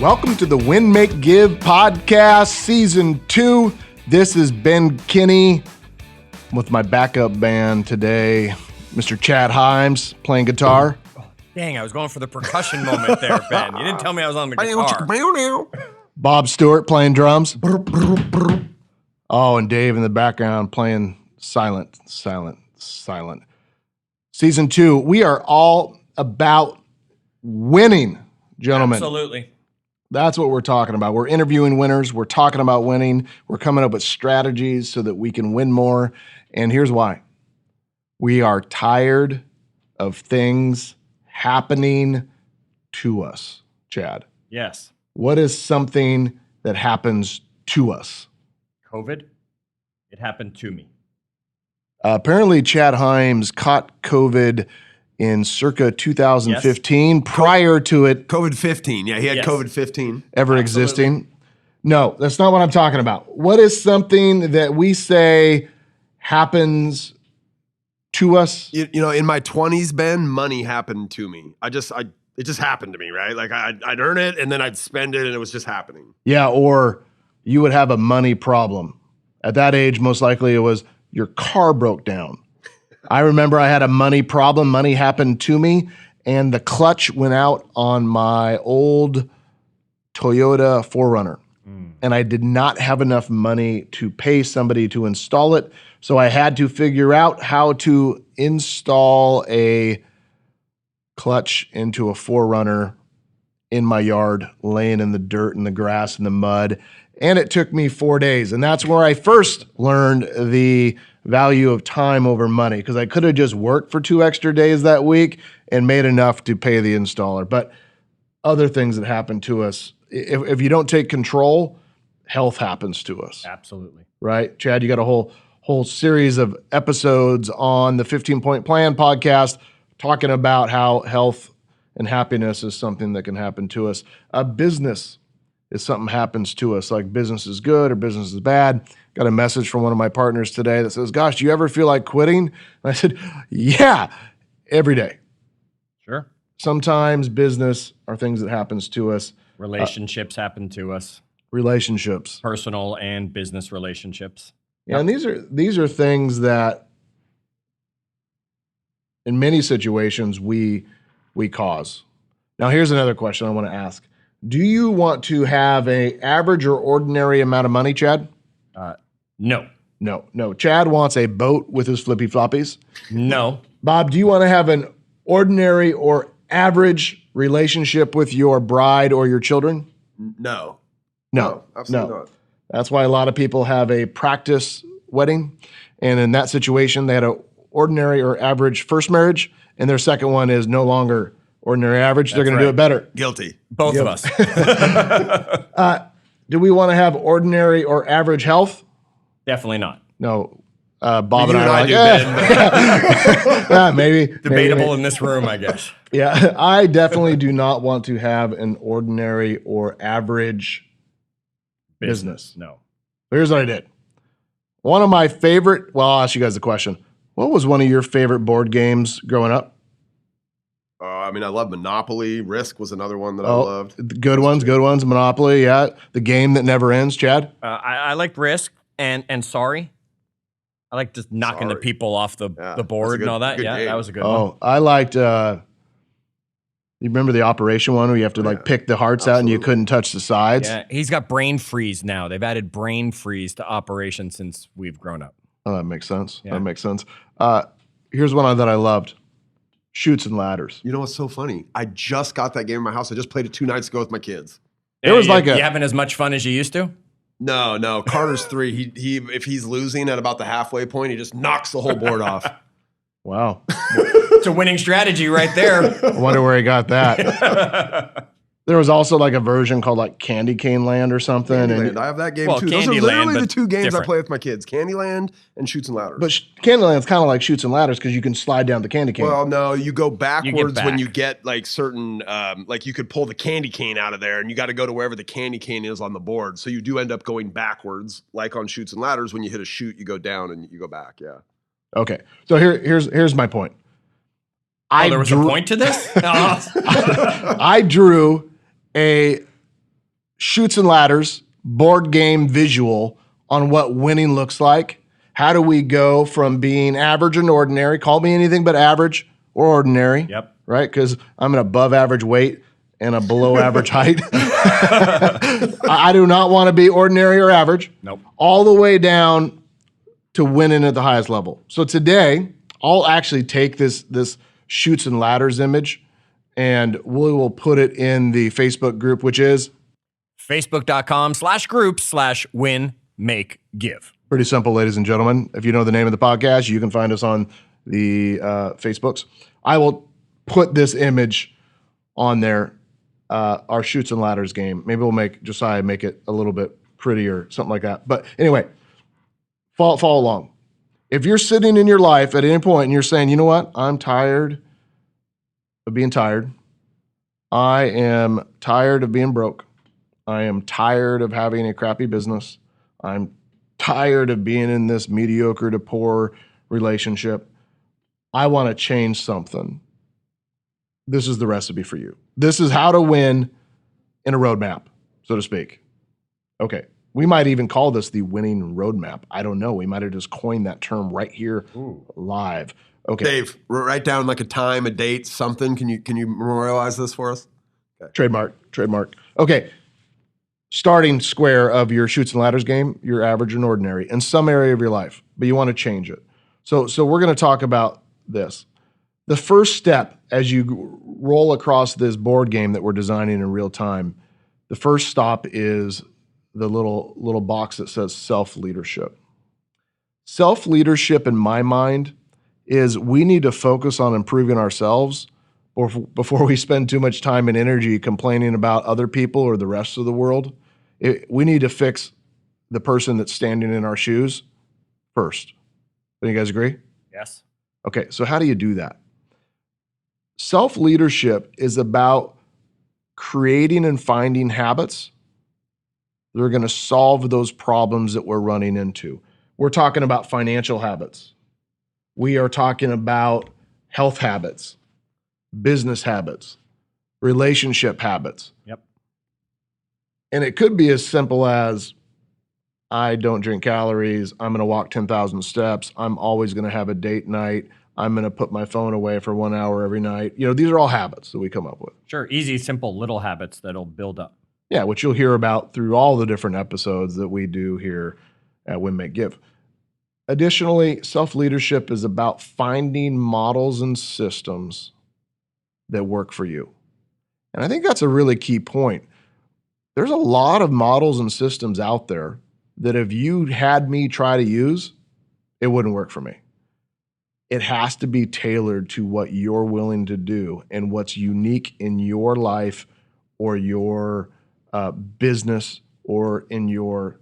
Welcome to the Win, Make, Give podcast, season 2. This is Ben Kinney with my backup band today, Mr. Chad Himes playing guitar. Dang, I was going for the percussion moment there, Ben. You didn't tell me I was on the guitar. Bob Stewart playing drums. Oh, and Dave in the background playing silent. Season 2, we are all about winning, gentlemen. Absolutely. That's what we're talking about. We're interviewing winners. We're talking about winning. We're coming up with strategies so that we can win more. And here's why. We are tired of things happening to us, Chad. Yes. What is something that happens to us? COVID. It happened to me. Apparently, Chad Himes caught COVID in circa 2015, yes. Prior to it. COVID-15. Yeah, he had COVID-15. Ever existing. No, that's not what I'm talking about. What is something that we say happens to us? You know, in my 20s, Ben, money happened to me. It just happened to me, right? Like I'd earn it and then I'd spend it and it was just happening. Yeah, or you would have a money problem. At that age, most likely it was your car broke down. I remember I had a money problem. Money happened to me, and the clutch went out on my old Toyota 4Runner. And I did not have enough money to pay somebody to install it. So I had to figure out how to install a clutch into a 4Runner in my yard, laying in the dirt and the grass and the mud. And it took me 4 days. And that's where I first learned the value of time over money, because I could have just worked for 2 extra days that week and made enough to pay the installer. But other things that happen to us, if you don't take control, health happens to us. Absolutely. Right? Chad, you got a whole series of episodes on the 15-Point Plan podcast talking about how health and happiness is something that can happen to us. A business is something happens to us, like business is good or business is bad. Got a message from one of my partners today that says, gosh, do you ever feel like quitting? And I said, yeah, every day. Sure. Sometimes business are things that happens to us. Relationships happen to us. Relationships. Personal and business relationships. Yeah, and these are things that in many situations we cause. Now, here's another question I want to ask. Do you want to have an average or ordinary amount of money, Chad? No. No. Chad wants a boat with his flippy floppies. No. Bob, do you want to have an ordinary or average relationship with your bride or your children? No. Absolutely not. That's why a lot of people have a practice wedding. And in that situation, they had an ordinary or average first marriage, and their second one is no longer ordinary average. They're going to do it better. Guilty. Both of us. Do we want to have ordinary or average health? Definitely not. No. Bob and I do, maybe. Debatable maybe. in this room, I guess. Yeah, I definitely do not want to have an ordinary or average business. No. Here's what I did. One of my favorite, well, I'll ask you guys a question. What was one of your favorite board games growing up? I love Monopoly. Risk was another one that I loved. Good ones. Monopoly, yeah. The game that never ends, Chad? I liked Risk and Sorry. I like just knocking the people off the board and all that. Yeah, that was a good one. Oh, I liked, you remember the Operation one where you have to pick the hearts out and you couldn't touch the sides? Yeah, he's got brain freeze now. They've added brain freeze to Operation since we've grown up. Oh, that makes sense. Yeah. That makes sense. Here's one that I loved. Shoots and Ladders. You know what's so funny? I just got that game in my house. I just played it 2 nights ago with my kids. It was you having as much fun as you used to? No. Carter's 3. He if he's losing at about the halfway point, he just knocks the whole board off. Wow. It's a winning strategy right there. I wonder where he got that. There was also a version called Candy Cane Land or something. Candyland. I have that game too. Those are literally the 2 games different. I play with my kids. Candyland and Shoots and Ladders. But Candyland's kind of like Shoots and Ladders because you can slide down the candy cane. Well, no, you go backwards back. when you get certain, you could pull the candy cane out of there and you got to go to wherever the candy cane is on the board. So you do end up going backwards, like on Shoots and Ladders. When you hit a shoot, you go down and you go back. Yeah. Okay. So here's my point. There was a point to this? I drew a Chutes and Ladders board game visual on what winning looks like. How do we go from being average and ordinary? Call me anything but average or ordinary. Yep. Right? Because I'm an above average weight and a below average height. I do not want to be ordinary or average. Nope. All the way down to winning at the highest level. So today, I'll actually take this Chutes and Ladders image and we will put it in the Facebook group, which is Facebook.com/group/win-make-give. pretty simple, ladies and gentlemen. If you know the name of the podcast, you can find us on the Facebooks. I will put this image on there, our Chutes and Ladders game. Maybe we'll make Josiah make it a little bit prettier, something like that. But anyway, follow along. If you're sitting in your life at any point and you're saying, you know what, I'm tired of being tired. I am tired of being broke. I am tired of having a crappy business. I'm tired of being in this mediocre to poor relationship. I want to change something. This is the recipe for you. This is how to win in a roadmap, so to speak. Okay. We might even call this the winning roadmap. I don't know. We might have just coined that term right here live. Okay. Dave, write down like a time, a date, something. Can you memorialize this for us? Okay. Trademark. Okay. Starting square of your Chutes and Ladders game, you're average and ordinary in some area of your life, but you want to change it. So we're going to talk about this. The first step as you roll across this board game that we're designing in real time, the first stop is the little box that says self-leadership. Self-leadership in my mind is we need to focus on improving ourselves before we spend too much time and energy complaining about other people or the rest of the world. We need to fix the person that's standing in our shoes first. Do you guys agree? Yes. Okay, so how do you do that? Self-leadership is about creating and finding habits that are going to solve those problems that we're running into. We're talking about financial habits. We are talking about health habits, business habits, relationship habits. Yep. And it could be as simple as, I don't drink calories. I'm going to walk 10,000 steps. I'm always going to have a date night. I'm going to put my phone away for 1 hour every night. These are all habits that we come up with. Sure. Easy, simple, little habits that'll build up. Yeah, which you'll hear about through all the different episodes that we do here at Win Make Give. Additionally, self-leadership is about finding models and systems that work for you. And I think that's a really key point. There's a lot of models and systems out there that if you had me try to use, it wouldn't work for me. It has to be tailored to what you're willing to do and what's unique in your life or your business or in your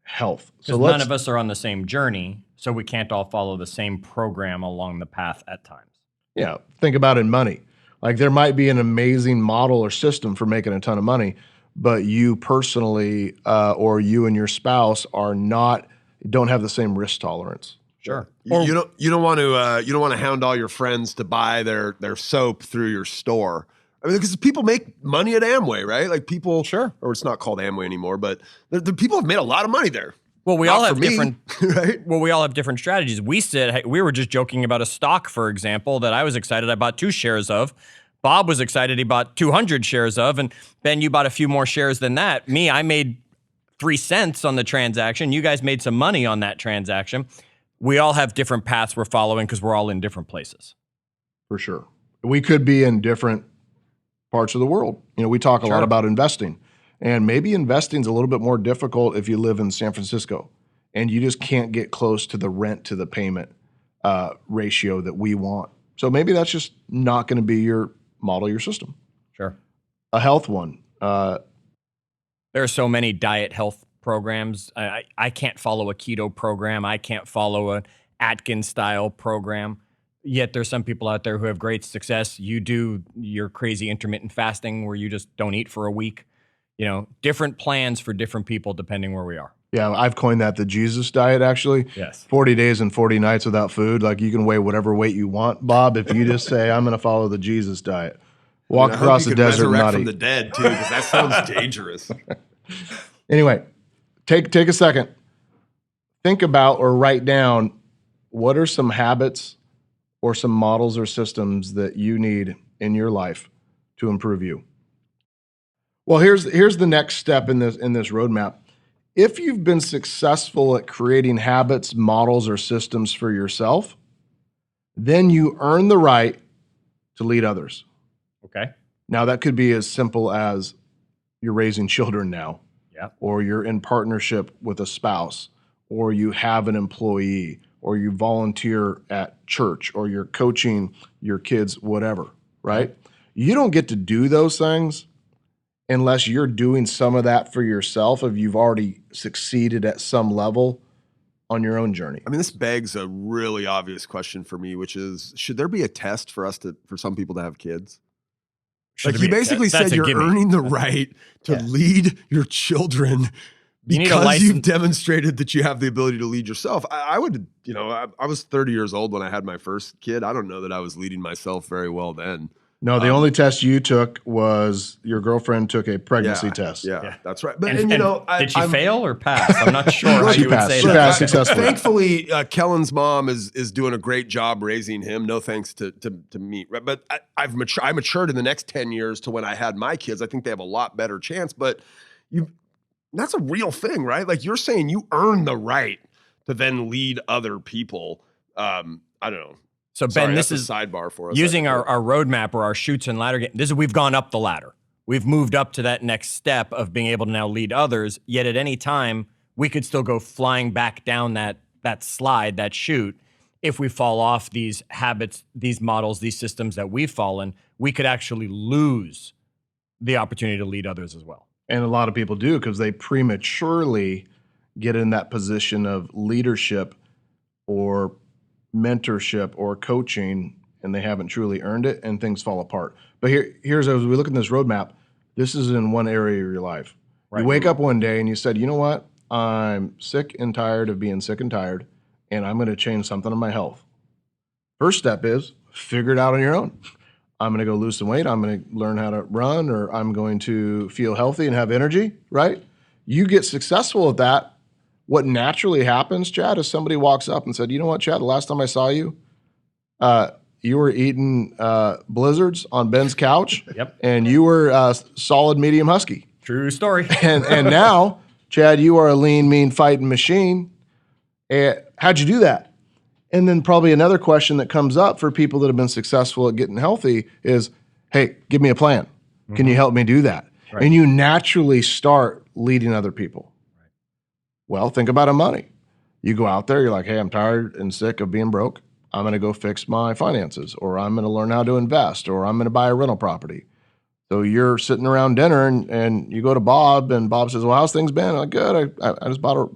health. So none of us are on the same journey, so we can't all follow the same program along the path at times. Yeah, think about it in money. Like there might be an amazing model or system for making a ton of money, but you personally or you and your spouse don't have the same risk tolerance. Sure. You don't want to hound all your friends to buy their soap through your store. I mean, because people make money at Amway, right? Like people, sure, or it's not called Amway anymore, but the people have made a lot of money there. Well, we all have different, right? Well, we all have different strategies. We were just joking about a stock, for example, that I was excited I bought 2 shares of. Bob was excited he bought 200 shares of, and Ben, you bought a few more shares than that. Me, I made 3 cents on the transaction. You guys made some money on that transaction. We all have different paths we're following because we're all in different places. For sure. We could be in different parts of the world. We talk a lot about investing, and maybe investing is a little bit more difficult if you live in San Francisco and you just can't get close to the rent to the payment ratio that we want. So maybe that's just not going to be your model, your system. Sure. A health one. There are so many diet health programs. I can't follow a keto program. I can't follow an Atkins style program. Yet there's some people out there who have great success. You do your crazy intermittent fasting where you just don't eat for a week. Different plans for different people depending where we are. Yeah, I've coined that the Jesus diet, actually. Yes. 40 days and 40 nights without food. Like you can weigh whatever weight you want, Bob, if you just say, I'm going to follow the Jesus diet. Walk across the desert and not eat. From the dead, too, because that sounds dangerous. Anyway, take a second. Think about or write down what are some habits or some models or systems that you need in your life to improve you. Well, here's the next step in this roadmap. If you've been successful at creating habits, models, or systems for yourself, then you earn the right to lead others. Okay. Now, that could be as simple as you're raising children now, or you're in partnership with a spouse, or you have an employee, or you volunteer at church, or you're coaching your kids, whatever, right? You don't get to do those things unless you're doing some of that for yourself, if you've already succeeded at some level on your own journey. I mean, this begs a really obvious question for me, which is, should there be a test for some people to have kids? Should Like, you basically said you're earning the right to lead your children because you've demonstrated that you have the ability to lead yourself. I would, I was 30 years old when I had my first kid. I don't know that I was leading myself very well then. No, the only test you took was your girlfriend took a pregnancy test. Yeah, that's right. But did she fail or pass? I'm not sure how you would say she that. passed successfully. Thankfully, Kellen's mom is doing a great job raising him. No thanks to me. But I matured in the next 10 years to when I had my kids. I think they have a lot better chance. But that's a real thing, right? Like, you're saying you earn the right to then lead other people. I don't know. So Ben, this is a sidebar for us. Using our roadmap or our chutes and ladder game. We've gone up the ladder. We've moved up to that next step of being able to now lead others. Yet at any time, we could still go flying back down that slide, that chute. If we fall off these habits, these models, these systems that we've fallen, we could actually lose the opportunity to lead others as well. And a lot of people do, because they prematurely get in that position of leadership or mentorship or coaching, and they haven't truly earned it, and things fall apart. But here's, as we look at this roadmap, this is in one area of your life. Right. You wake up one day and you said, you know what? I'm sick and tired of being sick and tired, and I'm going to change something in my health. First step is figure it out on your own. I'm going to go lose some weight. I'm going to learn how to run, or I'm going to feel healthy and have energy, right? You get successful at that. What naturally happens, Chad, is somebody walks up and said, you know what, Chad, the last time I saw you, you were eating blizzards on Ben's couch. Yep. And you were solid medium husky. True story. And now, Chad, you are a lean, mean fighting machine. How'd you do that? And then probably another question that comes up for people that have been successful at getting healthy is, hey, give me a plan. Mm-hmm. Can you help me do that? Right. And you naturally start leading other people. Well, think about money. You go out there, you're like, hey, I'm tired and sick of being broke. I'm going to go fix my finances, or I'm going to learn how to invest, or I'm going to buy a rental property. So you're sitting around dinner and you go to Bob, and Bob says, well, how's things been? I'm like, good. I just bought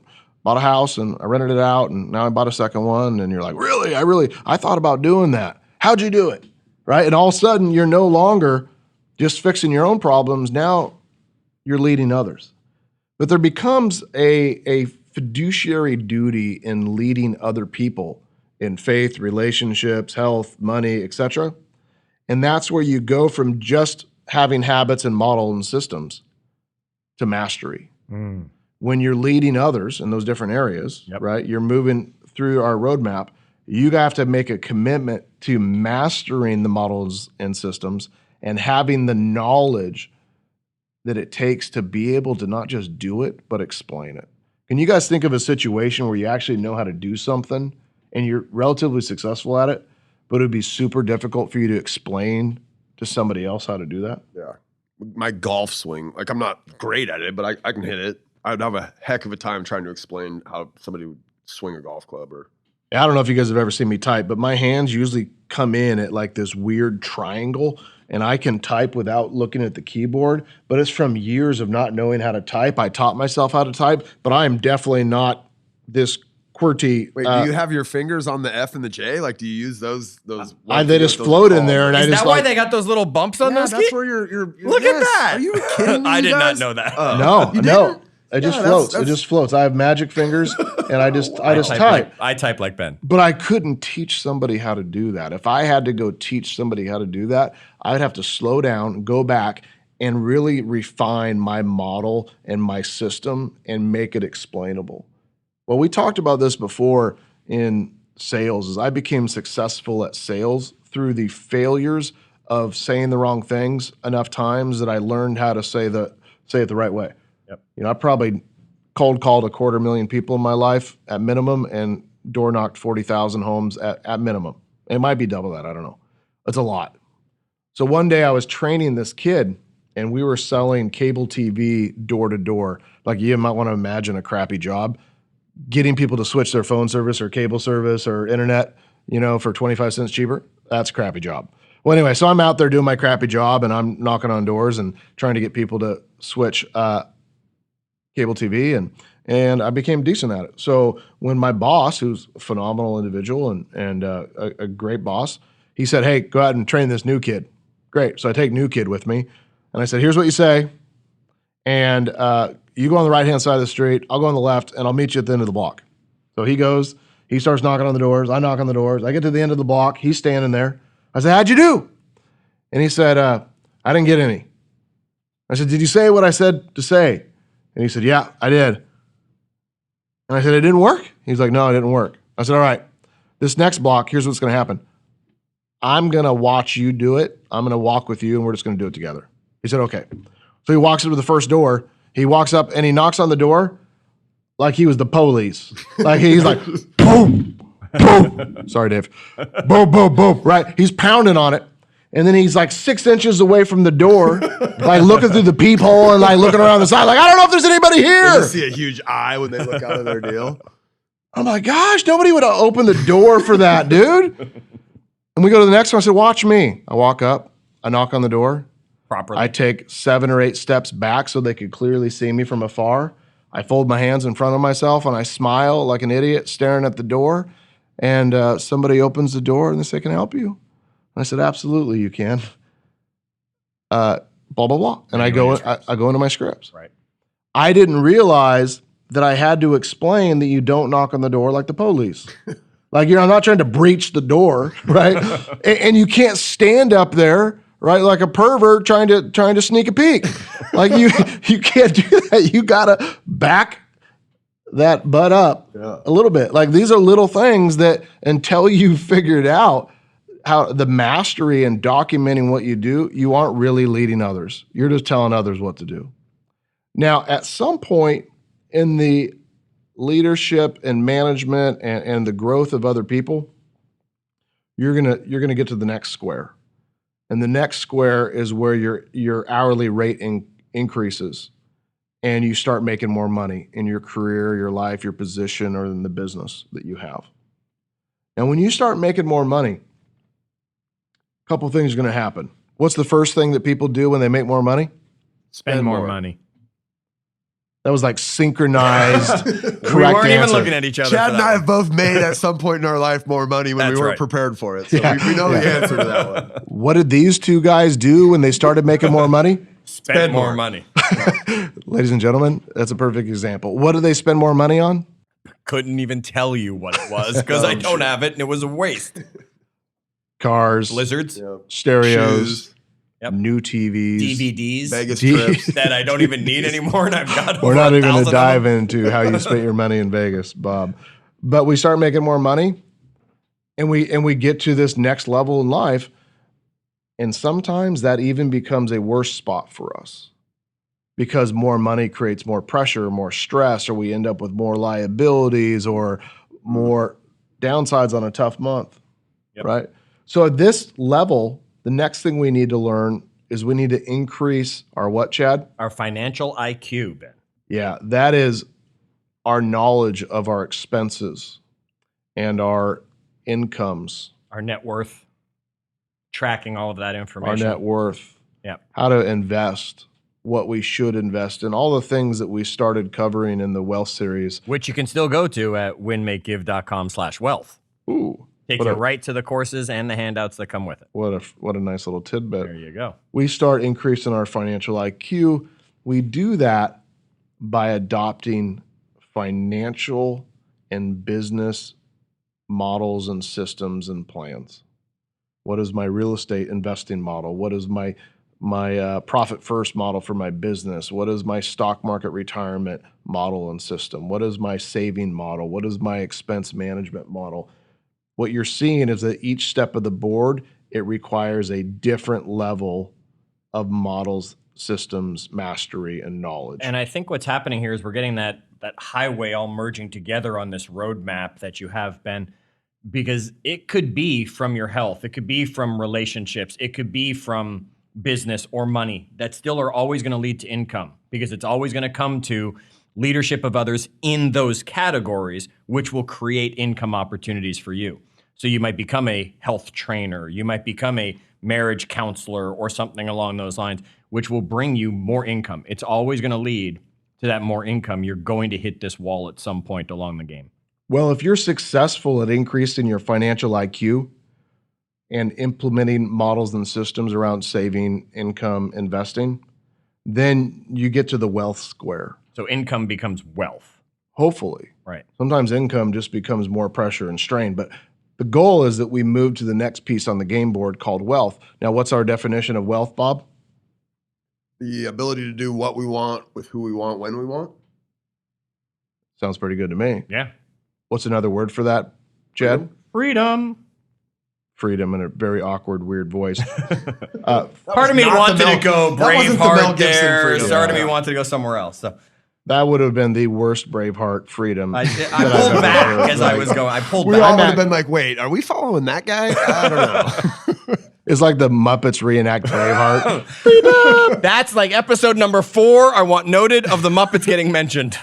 a house and I rented it out, and now I bought a second one. And you're like, really? I thought about doing that. How'd you do it? Right? And all of a sudden, you're no longer just fixing your own problems. Now you're leading others. But there becomes a fiduciary duty in leading other people in faith, relationships, health, money, etc. And that's where you go from just having habits and models and systems to mastery. Mm. When you're leading others in those different areas, right? You're moving through our roadmap. You have to make a commitment to mastering the models and systems and having the knowledge that it takes to be able to not just do it, but explain it. Can you guys think of a situation where you actually know how to do something and you're relatively successful at it, but it would be super difficult for you to explain to somebody else how to do that? Yeah. My golf swing, like, I'm not great at it, but I can hit it. I would have a heck of a time trying to explain how somebody would swing a golf club. I don't know if you guys have ever seen me type, but my hands usually come in at like this weird triangle, and I can type without looking at the keyboard, but it's from years of not knowing how to type. I taught myself how to type, but I am definitely not this QWERTY. Wait, do you have your fingers on the F and the J? Like, do you use those? They just float in there, and is I just that why they got those little bumps on those? That's where you're Look at that. Are you kidding me? I did not know that. No. It just floats. It just floats. I have magic fingers, and I just type. I type like Ben. But I couldn't teach somebody how to do that. If I had to go teach somebody how to do that, I'd have to slow down, go back, and really refine my model and my system and make it explainable. Well, we talked about this before in sales, is I became successful at sales through the failures of saying the wrong things enough times that I learned how to say it the right way. Yep. I probably cold called 250,000 people in my life at minimum and door knocked 40,000 homes at minimum. It might be double that, I don't know. It's a lot. So one day I was training this kid and we were selling cable TV door to door. Like you might want to imagine a crappy job, getting people to switch their phone service or cable service or internet, for 25 cents cheaper. That's a crappy job. Well, anyway, so I'm out there doing my crappy job and I'm knocking on doors and trying to get people to switch cable TV and I became decent at it. So when my boss, who's a phenomenal individual and a great boss, he said, "Hey, go out and train this new kid." Great. So I take new kid with me and I said, "Here's what you say. And you go on the right-hand side of the street, I'll go on the left, and I'll meet you at the end of the block." So he goes, he starts knocking on the doors, I knock on the doors, I get to the end of the block, he's standing there. I said, "How'd you do?" And he said, "I didn't get any." I said, "Did you say what I said to say?" And he said, "Yeah, I did." And I said, "It didn't work?" He's like, "No, it didn't work." I said, "All right, this next block, here's what's gonna happen. I'm gonna watch you do it. I'm gonna walk with you and we're just gonna do it together." He said, "Okay." So he walks up to the first door. He walks up and he knocks on the door like he was the police. Like he's like, boom, boom. Sorry, Dave. Boom, boom, boom. Right? He's pounding on it. And then he's like 6 inches away from the door, like looking through the peephole and like looking around the side, like, I don't know if there's anybody They here. just see a huge eye when they look out of their deal. I'm like, gosh, nobody would have opened the door for that, dude. And we go to the next one. I said, "Watch me." I walk up, I knock on the door. Properly. I take 7 or 8 steps back so they could clearly see me from afar. I fold my hands in front of myself and I smile like an idiot staring at the door. And somebody opens the door and they say, "Can I help you?" And I said, "Absolutely, you can." Blah, blah, blah. And I go into my scripts. Right. I didn't realize that I had to explain that you don't knock on the door like the police. Like, I'm not trying to breach the door, right? and you can't stand up there, right, like a pervert trying to sneak a peek. Like you can't do that. You gotta back that butt up a little bit. Like these are little things that until you figured out how the mastery and documenting what you do, you aren't really leading others. You're just telling others what to do. Now, at some point in the leadership and management and the growth of other people, you're gonna get to the next square. And the next square is where your hourly rate increases and you start making more money in your career, your life, your position, or in the business that you have. And when you start making more money, a couple things are going to happen. What's the first thing that people do when they make more money? Spend more money. That was like synchronized, correct We weren't even answer. looking at each other. Chad for and that I one. have both made at some point in our life more money when That's we weren't right. prepared for it. So Yeah. we know the answer to that one. What did these two guys do when they started making more money? Spend more money. Ladies and gentlemen, that's a perfect example. What did they spend more money on? Couldn't even tell you what it was because I don't have it and it was a waste. Cars, Blizzards, stereos, Shoes, Yep. new TVs, DVDs Vegas D- trips. that I don't even need anymore, and I've got. We're over not even going 1,000 to of dive them. into how you spent your money in Vegas, Bob. But we start making more money, and we get to this next level in life, and sometimes that even becomes a worse spot for us because more money creates more pressure, more stress, or we end up with more liabilities or more downsides on a tough month, Yep. right? So at this level, the next thing we need to learn is we need to increase our what, Chad? Our financial IQ, Ben. Yeah, that is our knowledge of our expenses and our incomes, Our net worth, tracking all of that our information. net worth, Yep. how to invest, what we should invest in, all the things that we started covering in the wealth series. Which you can still go to at winmakegive.com/wealth. Ooh, Take what you a- right to the courses and the handouts that come with it. what a nice little tidbit. There you go. We start increasing our financial IQ. We do that by adopting financial and business models and systems and plans. What is my real estate investing model? What is my my profit first model for my business? What is my stock market retirement model and system? What is my saving model? What is my expense management model? What you're seeing is that each step of the board, it requires a different level of models, systems, mastery, and knowledge. And I think what's happening here is we're getting that highway all merging together on this roadmap that you have, Ben, because it could be from your health, it could be from relationships, it could be from business or money that still are always going to lead to income, because it's always going to come to leadership of others in those categories, which will create income opportunities for you. So you might become a health trainer, you might become a marriage counselor or something along those lines, which will bring you more income. It's always going to lead to that more income. You're going to hit this wall at some point along the game. Well, if you're successful at increasing your financial IQ and implementing models and systems around saving, income, investing, then you get to the wealth square. So income becomes wealth. Hopefully. Right. Sometimes income just becomes more pressure and strain, but the goal is that we move to the next piece on the game board called wealth. Now, what's our definition of wealth, Bob? The ability to do what we want with who we want when we want. Sounds pretty good to me. Yeah. What's another word for that, Jed? Freedom. Freedom in a very awkward, weird voice. Part of me wanted to go Braveheart there. Part of me wanted to go somewhere else. So that would have been the worst Braveheart freedom. I pulled back as I was going. I pulled we back. all would have been like, wait, are we following that guy? I don't know. It's like the Muppets reenact Braveheart. Freedom! That's like episode number 4. I want noted of the Muppets getting mentioned.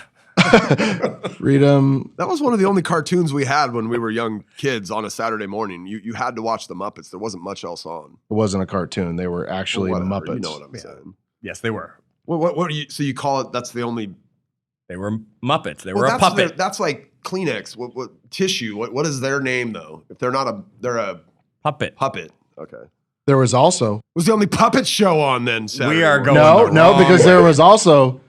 Freedom. That was one of the only cartoons we had when we were young kids on a Saturday morning. You had to watch the Muppets. There wasn't much else on. It wasn't a cartoon. They were actually Muppets. You know what I'm saying? Yes, they were. What do you? So you call it? That's the only. They were Muppets. They were a puppet. That's like Kleenex. What tissue? What is their name though? If they're not they're a puppet. Puppet. Okay. There was also. It was the only puppet show on then. Saturday We are morning. going. No, because there was also.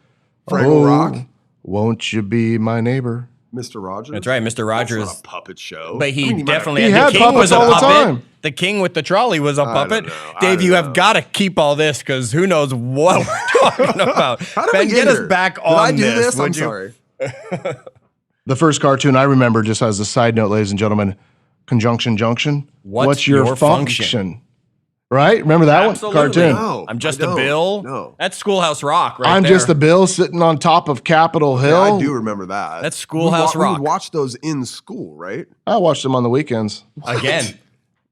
Fraggle Rock. Won't you be my neighbor? Mr. Rogers. That's right, Mr. Rogers. That's not a puppet show. But he definitely He the had king was a puppets all the puppet. time. The king with the trolley was a puppet. know. Dave, don't you know. have got to keep all this because who knows what we're talking about. How did Ben, we get here? us back Did on I do this? would I'm you? sorry. The first cartoon I remember, just as a side note, ladies and gentlemen, Conjunction Junction. What's your your function? Right? Remember that Absolutely. one? Cartoon. No, I'm just I a don't. bill. No. That's Schoolhouse Rock, right I'm there. just a bill sitting on top of Capitol Hill. Yeah, I do remember that. That's Schoolhouse Rock. We watched those in school, right? I watched them on the weekends Again.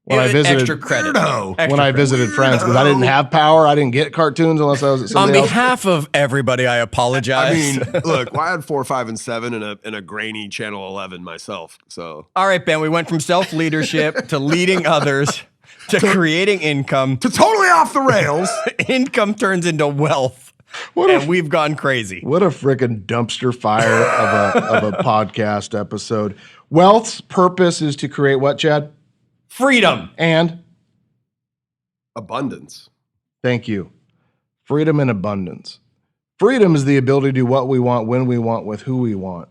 When I visited- extra credit. Weirdo. Extra when I credit. visited friends because I didn't have power. I didn't get cartoons unless I was at On somebody else. behalf of everybody, I apologize. I mean, look, well, I had 4, 5, and 7 and a grainy Channel 11 myself. So All right, Ben, we went from self-leadership to leading others to creating income. to totally off the rails. Income turns into wealth. And we've gone crazy. What a freaking dumpster fire of a podcast episode. Wealth's purpose is to create what, Chad? Freedom. And Abundance. thank you. Freedom and abundance. Freedom is the ability to do what we want, when we want, with who we want.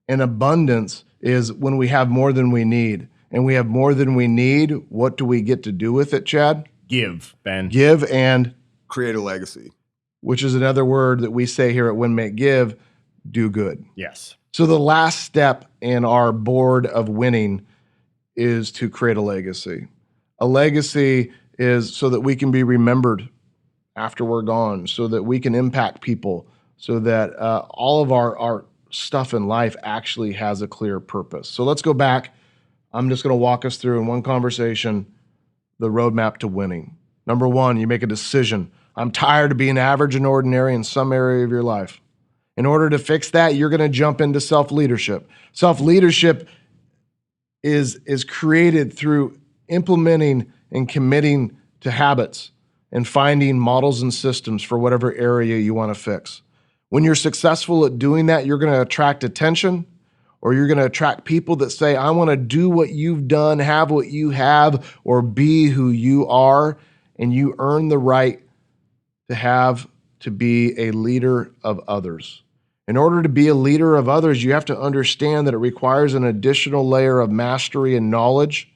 And abundance is when we have more than we need. And we have more than we need. What do we get to do with it, Chad? Give, Ben. Give and, Create a legacy. which is another word that we say here at Win Make Give, do good. Yes. So the last step in our board of winning is to create a legacy. A legacy is so that we can be remembered after we're gone, so that we can impact people, so that all of our stuff in life actually has a clear purpose. So let's go back. I'm just going to walk us through in one conversation the roadmap to winning. Number 1, you make a decision. I'm tired of being average and ordinary in some area of your life. In order to fix that, you're going to jump into self-leadership. Self-leadership is created through implementing and committing to habits and finding models and systems for whatever area you want to fix. When you're successful at doing that, you're going to attract attention, or you're going to attract people that say, I want to do what you've done, have what you have, or be who you are, and you earn the right to be a leader of others. In order to be a leader of others, you have to understand that it requires an additional layer of mastery and knowledge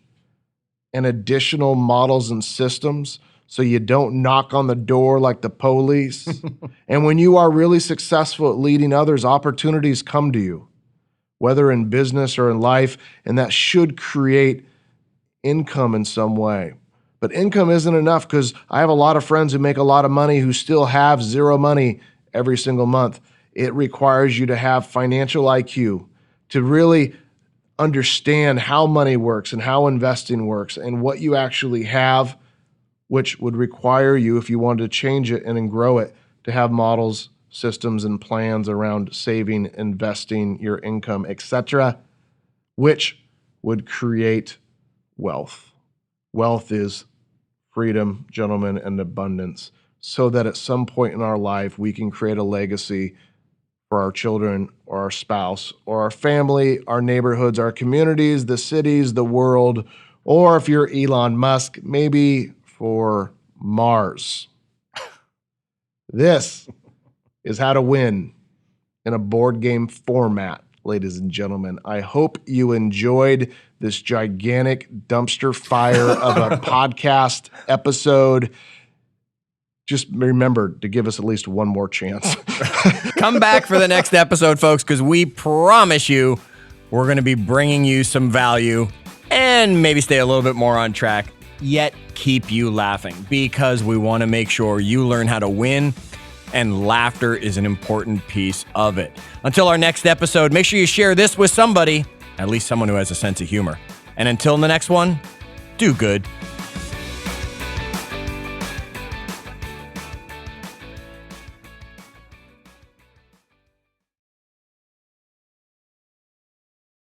and additional models and systems so you don't knock on the door like the police. And when you are really successful at leading others, opportunities come to you, whether in business or in life, and that should create income in some way. But income isn't enough, because I have a lot of friends who make a lot of money who still have zero money every single month. It requires you to have financial IQ, to really understand how money works and how investing works and what you actually have, which would require you, if you wanted to change it and then grow it, to have models, systems, and plans around saving, investing your income, etc., which would create wealth. Wealth is freedom, gentlemen, and abundance, so that at some point in our life, we can create a legacy for our children or our spouse or our family, our neighborhoods, our communities, the cities, the world, or if you're Elon Musk, maybe for Mars. This is how to win in a board game format, ladies and gentlemen. I hope you enjoyed this gigantic dumpster fire of a podcast episode. Just remember to give us at least one more chance. Come back for the next episode, folks, because we promise you we're going to be bringing you some value and maybe stay a little bit more on track, yet keep you laughing, because we want to make sure you learn how to win, and laughter is an important piece of it. Until our next episode, make sure you share this with somebody, at least someone who has a sense of humor. And until the next one, do good.